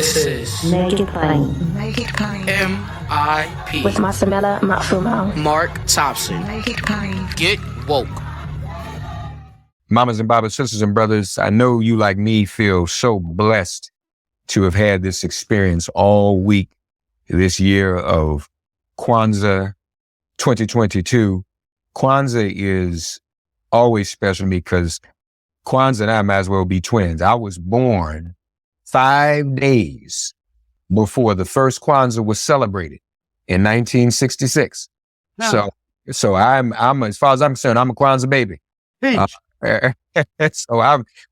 This is Make It Plain. Make It Plain. MIP With Masamela Matfumo. Mark Thompson. Make It Plain. Get woke. Mamas and Babas, sisters and brothers, I know you like me feel so blessed to have had this experience all week this year of Kwanzaa 2022. Kwanzaa is always special to me because Kwanzaa and I might as well be twins. I was born 5 days before the first Kwanzaa was celebrated in 1966. No. So I'm as far as I'm concerned, I'm a Kwanzaa baby. So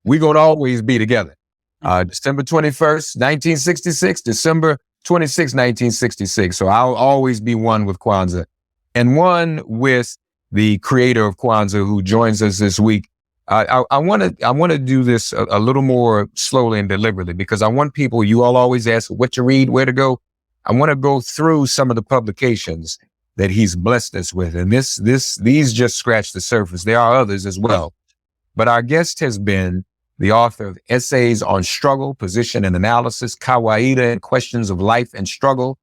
we're going to always be together. December 21st, 1966, December 26th, 1966. So I'll always be one with Kwanzaa and one with the creator of Kwanzaa who joins us this week. I want to do this a little more slowly and deliberately because I want people, you all always ask what to read, where to go. I want to go through some of the publications that he's blessed us with. And these just scratch the surface. There are others as well. But our guest has been the author of Essays on Struggle, Position and Analysis, Kawaida and Questions of Life and Struggle,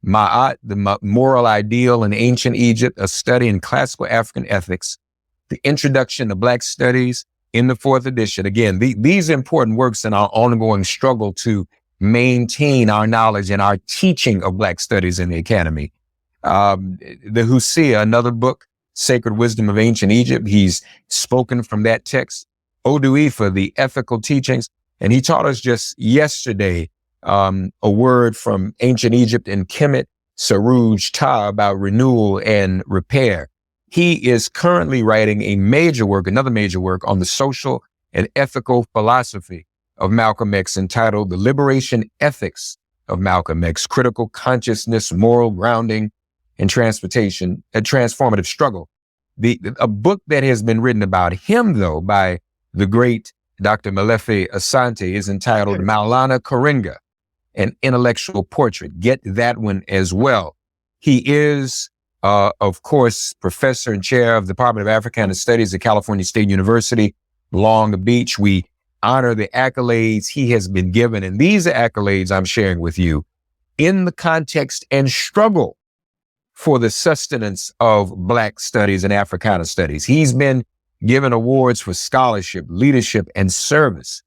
Ma'at, the Moral Ideal in Ancient Egypt, a Study in Classical African Ethics, The Introduction to Black Studies in the 4th edition. Again, these important works in our ongoing struggle to maintain our knowledge and our teaching of Black studies in the academy. The Hosea, another book, Sacred Wisdom of Ancient Egypt. He's spoken from that text. Oduifa, the Ethical Teachings. And he taught us just yesterday a word from Ancient Egypt in Kemet, Saruj Ta, about renewal and repair. He is currently writing another major work on the social and ethical philosophy of Malcolm X entitled The Liberation Ethics of Malcolm X, Critical Consciousness, Moral Grounding, and Transformative Struggle. A book that has been written about him, though, by the great Dr. Malefe Asante is entitled Maulana Karenga, An Intellectual Portrait. Get that one as well. He is, of course, professor and chair of the Department of Africana Studies at California State University, Long Beach. We honor the accolades he has been given. And these are accolades I'm sharing with you in the context and struggle for the sustenance of Black studies and Africana studies. He's been given awards for scholarship, leadership, and service,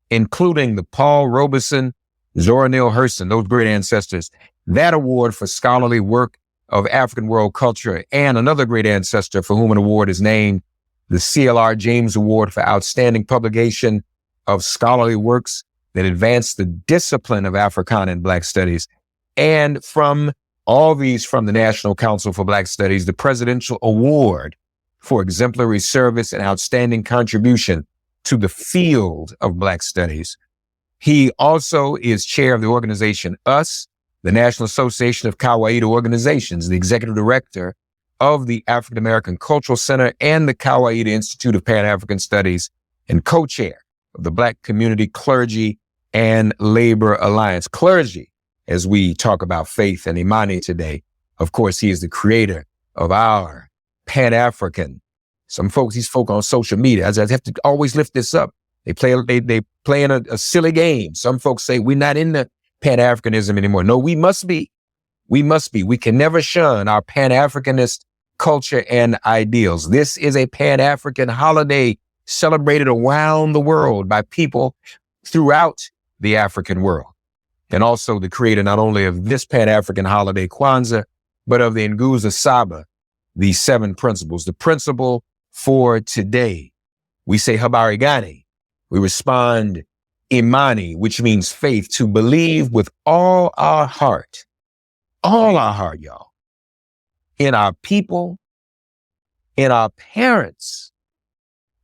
including the Paul Robeson, Zora Neale Hurston, those great ancestors, that award for scholarly work of African world culture, and another great ancestor for whom an award is named, the CLR James Award for outstanding publication of scholarly works that advance the discipline of Africana and Black studies. And from all these from the National Council for Black Studies, the Presidential Award for exemplary service and outstanding contribution to the field of Black studies. He also is chair of the organization US, the National Association of Kawaida Organizations, the executive director of the African American Cultural Center and the Kawaida Institute of Pan-African Studies, and co-chair of the Black Community Clergy and Labor Alliance. Clergy, as we talk about faith and Imani today, of course, he is the creator of our Pan-African. These folk on social media, I have to always lift this up. They play in a silly game. Some folks say we're not into Pan-Africanism anymore. No, we must be. We must be. We can never shun our Pan-Africanist culture and ideals. This is a Pan-African holiday celebrated around the world by people throughout the African world. And also the creator not only of this Pan-African holiday, Kwanzaa, but of the Nguzo Saba, the 7 principles. The principle for today, we say habari gani. We respond Imani, which means faith, to believe with all our heart, y'all, in our people, in our parents,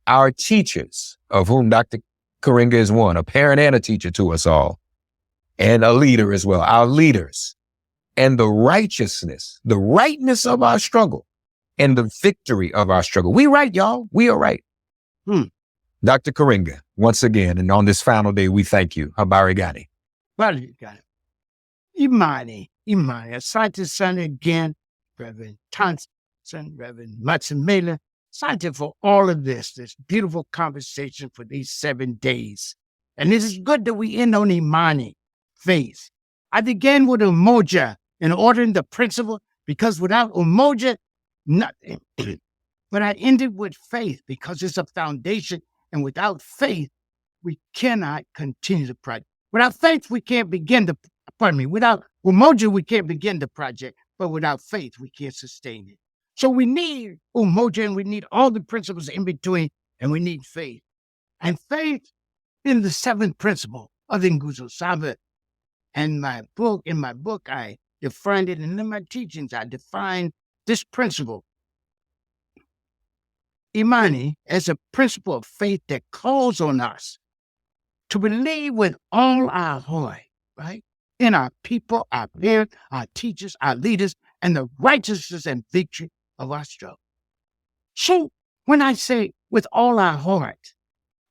our teachers, of whom Dr. Karenga is one, a parent and a teacher to us all, and a leader as well, our leaders, and the righteousness, the rightness of our struggle, and the victory of our struggle. We right, y'all. We are right. Dr. Karenga, once again, and on this final day, we thank you. Habari gani. Well, you got it. Imani. Asante sana again, Reverend Thompson, Reverend Matsamela. Asante for all of this beautiful conversation for these 7 days. And this is good that we end on Imani. faith. I began with umoja in ordering the principle, because without umoja, nothing. But I ended with faith because it's a foundation, and without faith, we cannot continue the project. Without faith, we can't begin the, without umoja, we can't begin the project, but without faith, we can't sustain it. So we need umoja, and we need all the principles in between, and we need faith. And faith is the seventh principle of the Nguzo Saba. And in my book, I defined it, and in my teachings, I define this principle, Imani, as a principle of faith that calls on us to believe with all our heart, right, in our people, our parents, our teachers, our leaders, and the righteousness and victory of our struggle. So when I say with all our heart,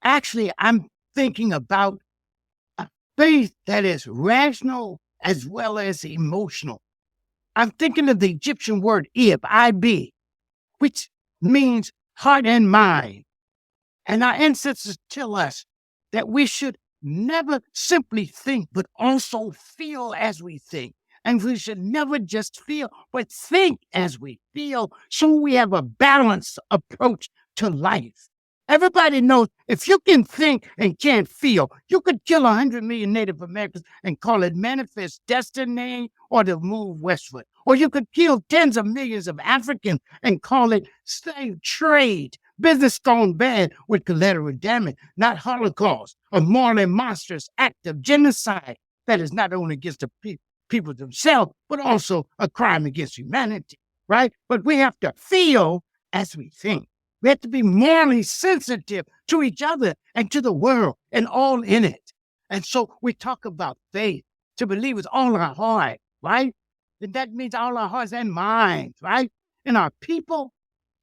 actually, I'm thinking about a faith that is rational as well as emotional. I'm thinking of the Egyptian word ib, which means heart and mind. And our ancestors tell us that we should never simply think, but also feel as we think. And we should never just feel, but think as we feel, so we have a balanced approach to life. Everybody knows if you can think and can't feel, you could kill 100 million Native Americans and call it manifest destiny or to move westward. Or you could kill tens of millions of Africans and call it slave trade, business gone bad with collateral damage, not Holocaust, a morally monstrous act of genocide that is not only against the people themselves, but also a crime against humanity, right? But we have to feel as we think. We have to be morally sensitive to each other and to the world and all in it. And so we talk about faith, to believe with all our heart, right? And that means all our hearts and minds, right? In our people,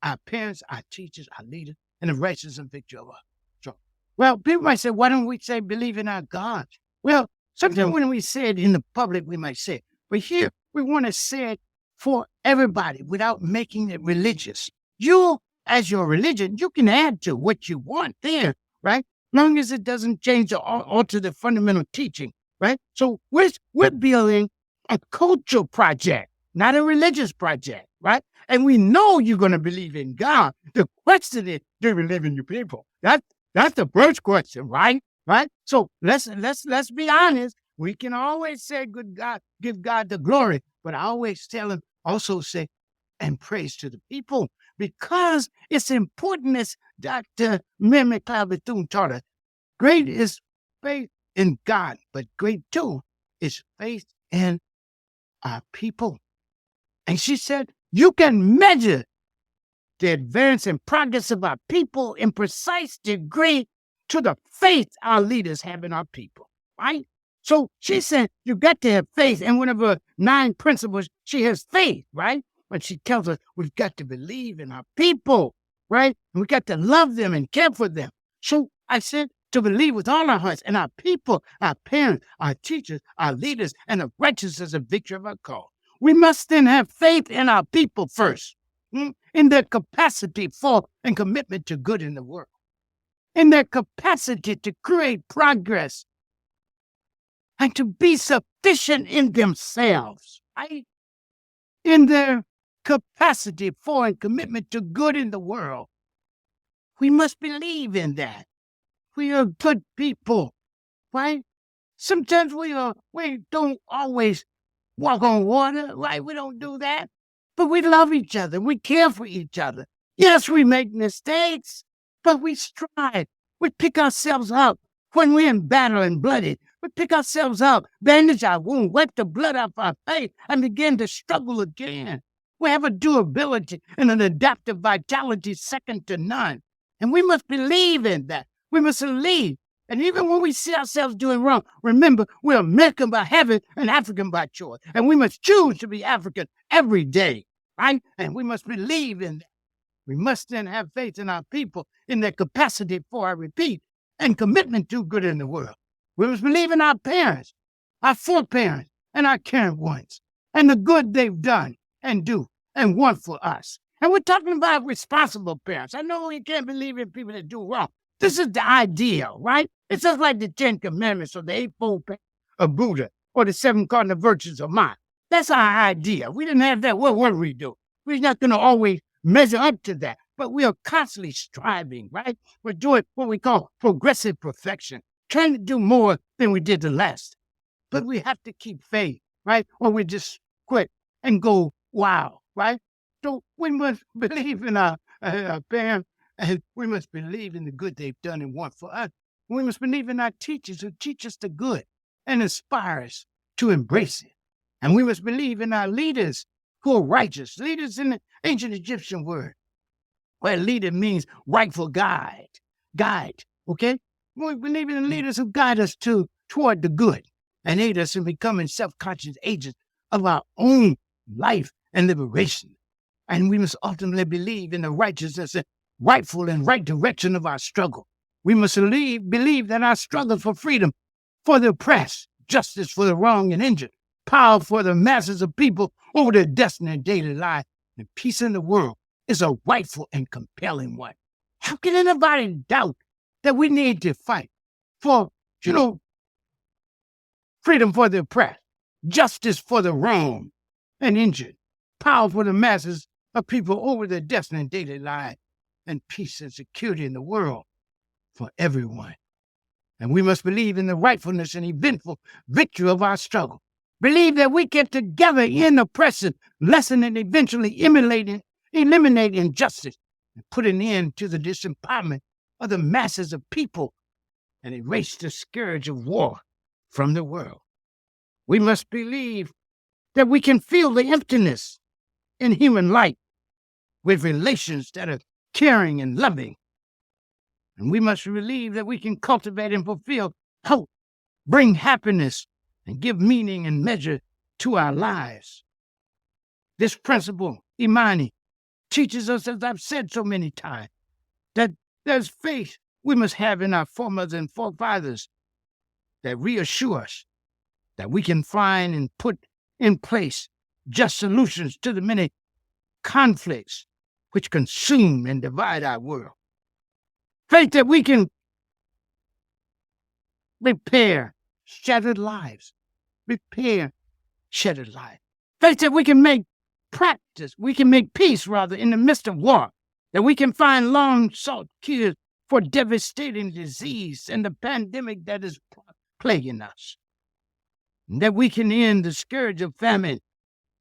our parents, our teachers, our leaders, and the righteousness and victory of our struggle. Well, people might say, why don't we say believe in our God? Well, sometimes when we say it in the public, we might say it. But here, we want to say it for everybody without making it religious. You, as your religion, you can add to what you want there, right? Long as it doesn't change or alter the fundamental teaching, right? So we're building a cultural project, not a religious project, right? And we know you're going to believe in God. The question is, do you believe in your people? That's the first question, right? Right? So let's be honest. We can always say, good God, give God the glory, but I always tell him, also say, and praise to the people, because it's important, as Dr. Mary McLeod Bethune taught us. Great is faith in God, but great too is faith in our people. And she said, you can measure the advance and progress of our people in precise degree to the faith our leaders have in our people, right? So she said, you got to have faith. And one of her 9 principles, she has faith, right? But she tells us we've got to believe in our people, right? And we got to love them and care for them. So I said to believe with all our hearts in our people, our parents, our teachers, our leaders, and the righteousness and victory of our cause. We must then have faith in our people first, in their capacity for and commitment to good in the world, in their capacity to create progress and to be sufficient in themselves, right? In their capacity for and commitment to good in the world. We must believe in that. We are good people, right? Sometimes we don't always walk on water, right? We don't do that. But we love each other. We care for each other. Yes, we make mistakes, but we strive. We pick ourselves up when we're in battle and blooded. We pick ourselves up, bandage our wound, wipe the blood off our face, and begin to struggle again. We have a durability and an adaptive vitality second to none. And we must believe in that. We must believe. And even when we see ourselves doing wrong, remember, we're American by habit and African by choice. And we must choose to be African every day, right? And we must believe in that. We must then have faith in our people, in their capacity for, I repeat, and commitment to good in the world. We must believe in our parents, our foreparents, and our current ones, and the good they've done and do and want for us. And we're talking about responsible parents. I know we can't believe in people that do wrong. This is the ideal, right? It's just like the 10 Commandments or the Eightfold Path. of Buddha or the 7 cardinal virtues of mind. That's our idea. We didn't have that. What would we do? We're not going to always measure up to that, but we are constantly striving, right? We're doing what we call progressive perfection, trying to do more than we did the last. But we have to keep faith, right? Or we just quit and go wild, right? So we must believe in our parents, and we must believe in the good they've done and want for us. We must believe in our teachers who teach us the good and inspire us to embrace it. And we must believe in our leaders who are righteous. Leaders in the ancient Egyptian word, where leader means rightful guide, okay? We believe in the leaders who guide us toward the good and aid us in becoming self-conscious agents of our own life and liberation. And we must ultimately believe in the righteousness and rightful and right direction of our struggle. We must believe that our struggle for freedom, for the oppressed, justice for the wrong and injured, power for the masses of people over their destiny and daily life, and peace in the world is a rightful and compelling one. How can anybody doubt that we need to fight for, freedom for the oppressed, justice for the wrong and injured, power for the masses of people over their destiny and daily life, and peace and security in the world for everyone? And we must believe in the rightfulness and eventful victory of our struggle. Believe that we get together in oppression, lessen and eventually eliminate injustice, and put an end to the disempowerment of the masses of people and erase the scourge of war from the world. We must believe that we can feel the emptiness in human life with relations that are caring and loving. And we must believe that we can cultivate and fulfill hope, bring happiness, and give meaning and measure to our lives. This principle, Imani, teaches us, as I've said so many times, that there's faith we must have in our foremothers and forefathers that reassure us that we can find and put in place just solutions to the many conflicts which consume and divide our world. Faith that we can repair shattered lives. Faith that we can make peace in the midst of war. That we can find long-sought cures for devastating disease and the pandemic that is plaguing us. And that we can end the scourge of famine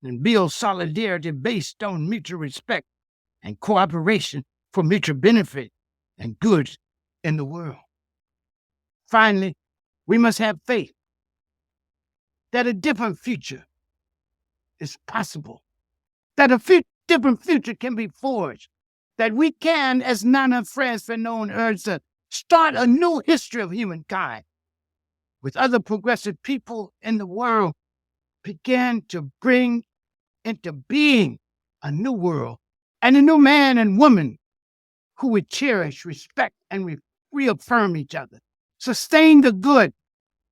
and build solidarity based on mutual respect and cooperation for mutual benefit and good in the world. Finally, we must have faith that a different future is possible, that a different future can be forged, that we can, as Nana France Fanon urged us, start a new history of humankind with other progressive people in the world, begin to bring into being a new world and a new man and woman who would cherish, respect, and reaffirm each other, sustain the good,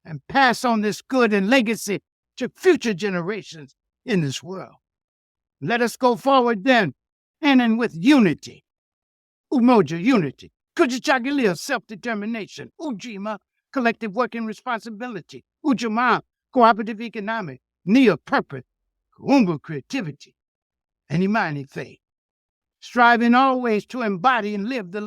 and pass on this good and legacy to future generations in this world. Let us go forward then, and with unity. Umoja, unity. Kujichagulia, self-determination. Ujima, collective working responsibility. Ujamaa, cooperative economic. Nia, purpose. Kuumba, creativity. And Imani, faith. Striving always to embody and live the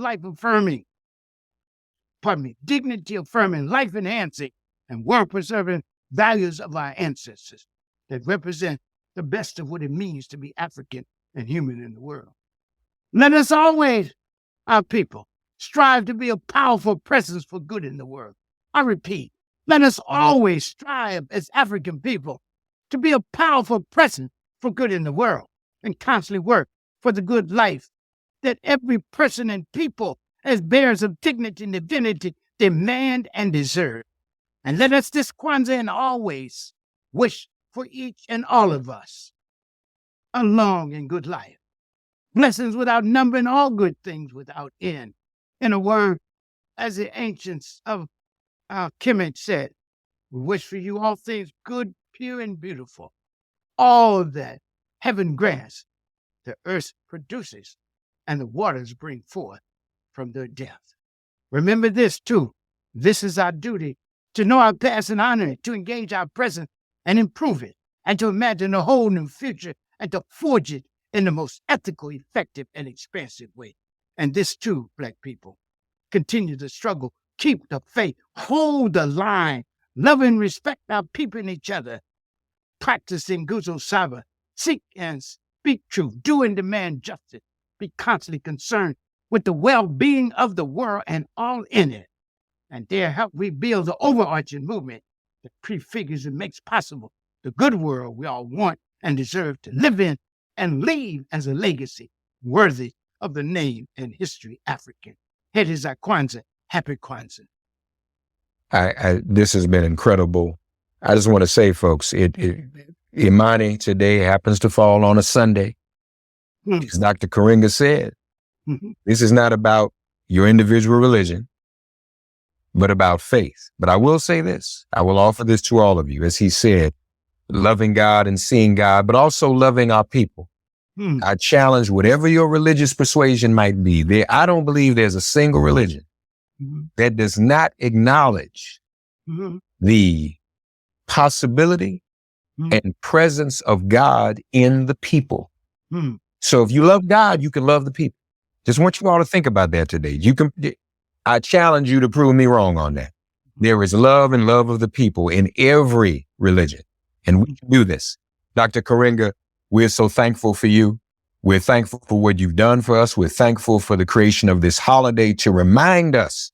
dignity affirming, life enhancing, and world preserving values of our ancestors that represent the best of what it means to be African and human in the world. Let us always, our people, strive to be a powerful presence for good in the world. I repeat, let us always strive as African people to be a powerful presence for good in the world and constantly work for the good life that every person and people as bearers of dignity and divinity demand and deserve. And let us this Kwanzaa and always wish for each and all of us a long and good life. Blessings without number and all good things without end. In a word, as the ancients of our Kemet said, we wish for you all things good, pure, and beautiful. All that heaven grants, the earth produces, and the waters bring forth from their depth. Remember this too. This is our duty to know our past and honor it, to engage our present and improve it, and to imagine a whole new future and to forge it in the most ethical, effective, and expansive way. And this too, Black people, continue to struggle, keep the faith, hold the line, love and respect our people and each other, practicing Nguzo Saba, seek and speak truth, do and demand justice, be constantly concerned with the well-being of the world and all in it, and there help rebuild the overarching movement that prefigures and makes possible the good world we all want and deserve to live in and leave as a legacy worthy of the name and history African. It is our Kwanzaa. Happy Kwanzaa. This has been incredible. I just want to say, folks, Imani today happens to fall on a Sunday. As Dr. Karenga said, this is not about your individual religion, but about faith. But I will say this, I will offer this to all of you, as he said, loving God and seeing God, but also loving our people. I challenge whatever your religious persuasion might be. I don't believe there's a single religion that does not acknowledge the possibility and presence of God in the people. So if you love God, you can love the people. Just want you all to think about that today. I challenge you to prove me wrong on that. There is love and love of the people in every religion. And we can do this. Dr. Karenga, we're so thankful for you. We're thankful for what you've done for us. We're thankful for the creation of this holiday to remind us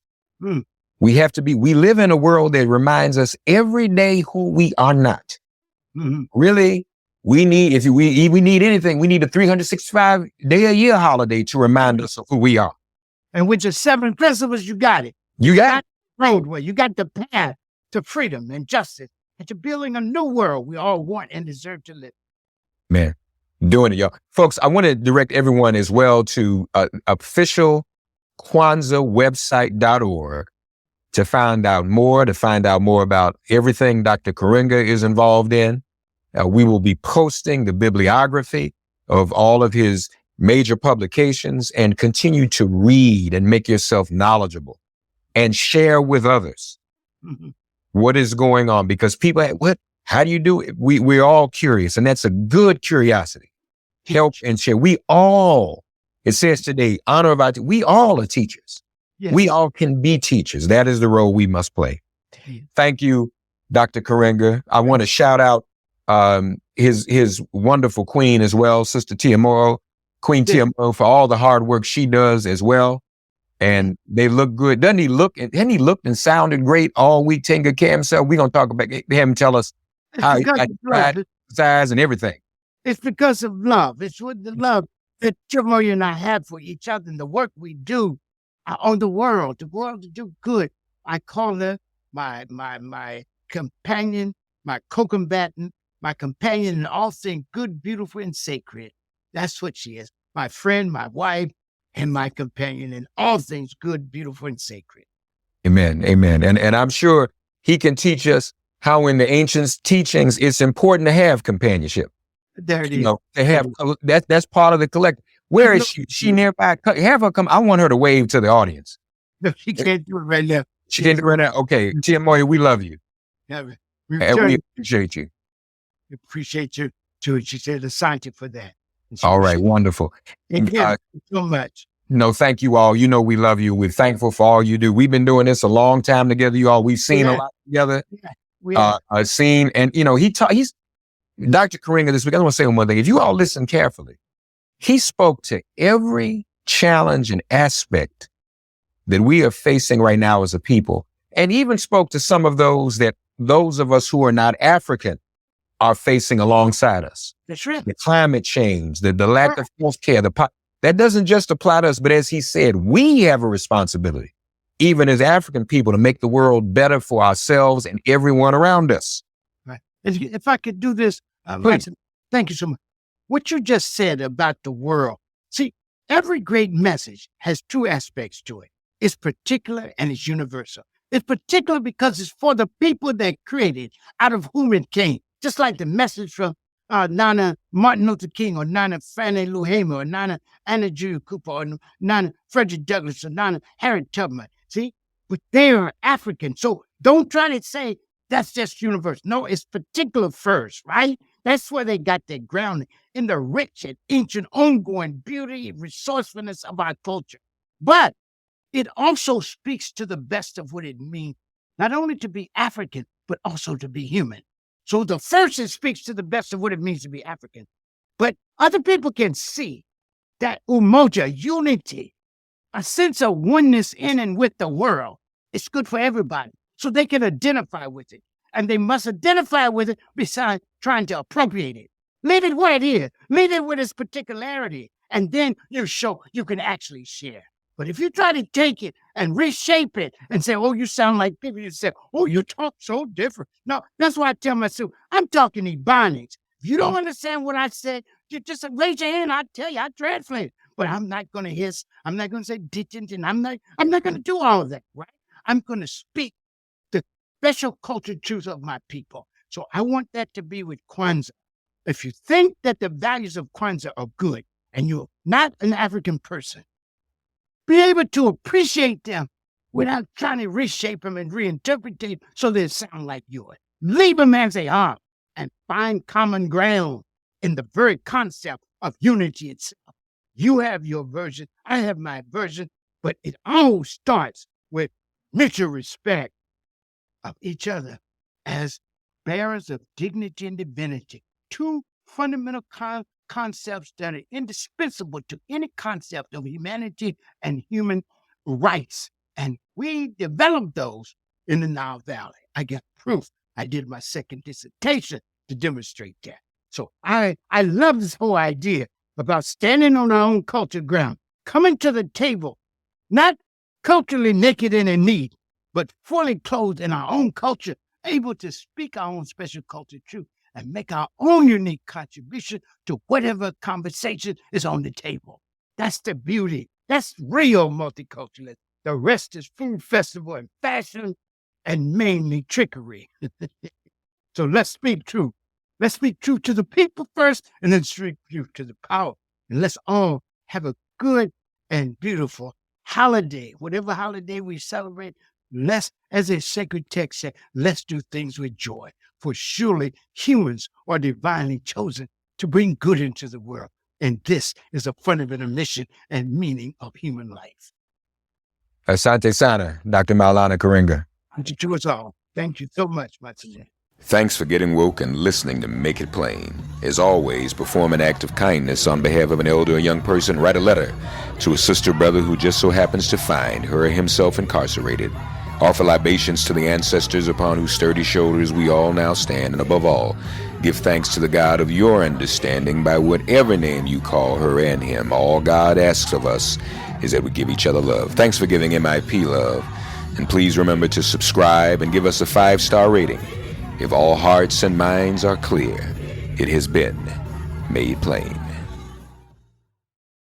we live in a world that reminds us every day who we are not. Really, we need anything, we need a 365-day-a-year holiday to remind us of who we are. And with your 7 principles, you got it. You got the roadway. You got the path to freedom and justice. And you're building a new world we all want and deserve to live. Man, doing it, y'all. Folks, I want to direct everyone as well to official KwanzaaWebsite.org to find out more about everything Dr. Karenga is involved in. We will be posting the bibliography of all of his major publications, and continue to read and make yourself knowledgeable and share with others what is going on, because people, how do you do it? We're all curious, and that's a good curiosity. Help and share. It says today, we all are teachers. Yes. We all can be teachers. That is the role we must play. Thank you, Dr. Karenga. I want to shout out his wonderful queen as well, Sister Tiamoro, Queen Tiamoro, for all the hard work she does as well. And they look good. Doesn't he look? And he looked and sounded great all week taking good care of himself. We're going to talk about him, tell us how he got exercise and everything. It's because of love. It's with the love that Tiamoro and I have for each other and the work we do on the world to do good. I call her my companion, my co-combatant, my companion in all things good, beautiful, and sacred. That's what she is. My friend, my wife, and my companion in all things good, beautiful, and sacred. Amen. Amen. And I'm sure he can teach us how in the ancient teachings, it's important to have companionship. There it is. To have that's part of the collective. Where is she? She nearby? Have her come. I want her to wave to the audience. No, she can't do it right now. She can't do it right now. Okay. Tiamoro, we love you. Yeah, and we appreciate you. We appreciate you too. She said assigned you for that. All right. Wonderful. Thank you so much. No, thank you all. You know, we love you. We're thankful for all you do. We've been doing this a long time together, you all. We've seen a lot together. Seen, and he's Dr. Karenga this week. I want to say one thing. If you all listen carefully, he spoke to every challenge and aspect that we are facing right now as a people, and even spoke to some of those of us who are not African are facing alongside us. That's right. The climate change, the lack of health care, that doesn't just apply to us, but as he said, we have a responsibility, even as African people, to make the world better for ourselves and everyone around us. Right. If I could do this, thank you so much. What you just said about the world. See, every great message has 2 aspects to it. It's particular and it's universal. It's particular because it's for the people that created, out of whom it came. Just like the message from Nana Martin Luther King, or Nana Fannie Lou Hamer, or Nana Anna Julia Cooper, or Nana Frederick Douglass, or Nana Harriet Tubman. See? but they are African. So don't try to say that's just universal. No, it's particular first, right? That's where they got their grounding in the rich and ancient ongoing beauty and resourcefulness of our culture. But it also speaks to the best of what it means, not only to be African, but also to be human. So the first, it speaks to the best of what it means to be African. But other people can see that umoja, unity, a sense of oneness in and with the world. It's good for everybody. So they can identify with it. And they must identify with it besides trying to appropriate it. Leave it where it is. Leave it with its particularity. And then you show you can actually share. But if you try to take it and reshape it and say, oh, you sound like people, you say, oh, you talk so different. No, that's why I tell my students, I'm talking Ebonics. If you don't understand what I said, you just raise your hand. I'll tell you, I translate it. But I'm not going to hiss. I'm not going to say ditching, and I'm not going to do all of that, right? I'm going to speak the special culture truth of my people. So I want that to be with Kwanzaa. If you think that the values of Kwanzaa are good and you're not an African person, be able to appreciate them without trying to reshape them and reinterpret them so they sound like yours. Leave them as they are and find common ground in the very concept of unity itself. You have your version, I have my version, but it all starts with mutual respect of each other as bearers of dignity and divinity. Two fundamental concepts that are indispensable to any concept of humanity and human rights. And we developed those in the Nile Valley. I got proof. I did my second dissertation to demonstrate that. So I love this whole idea about standing on our own culture ground, coming to the table, not culturally naked and in need, but fully clothed in our own culture, able to speak our own special culture truth and make our own unique contribution to whatever conversation is on the table. That's the beauty. That's real multiculturalism. The rest is food festival and fashion and mainly trickery. So let's speak truth. Let's speak truth to the people first and then speak truth to the power. And let's all have a good and beautiful holiday. Whatever holiday we celebrate, let's, as a sacred text said, let's do things with joy. For surely humans are divinely chosen to bring good into the world. And this is a fundamental mission and meaning of human life. Asante Sana, Dr. Maulana Karenga. To us all. Thank you so much, my friend. Thanks for getting woke and listening to Make It Plain. As always, perform an act of kindness on behalf of an elder or young person. Write a letter to a sister or brother who just so happens to find her or himself incarcerated. Offer libations to the ancestors upon whose sturdy shoulders we all now stand. And above all, give thanks to the God of your understanding by whatever name you call her and him. All God asks of us is that we give each other love. Thanks for giving MIP love. And please remember to subscribe and give us a 5-star rating. If all hearts and minds are clear, it has been made plain.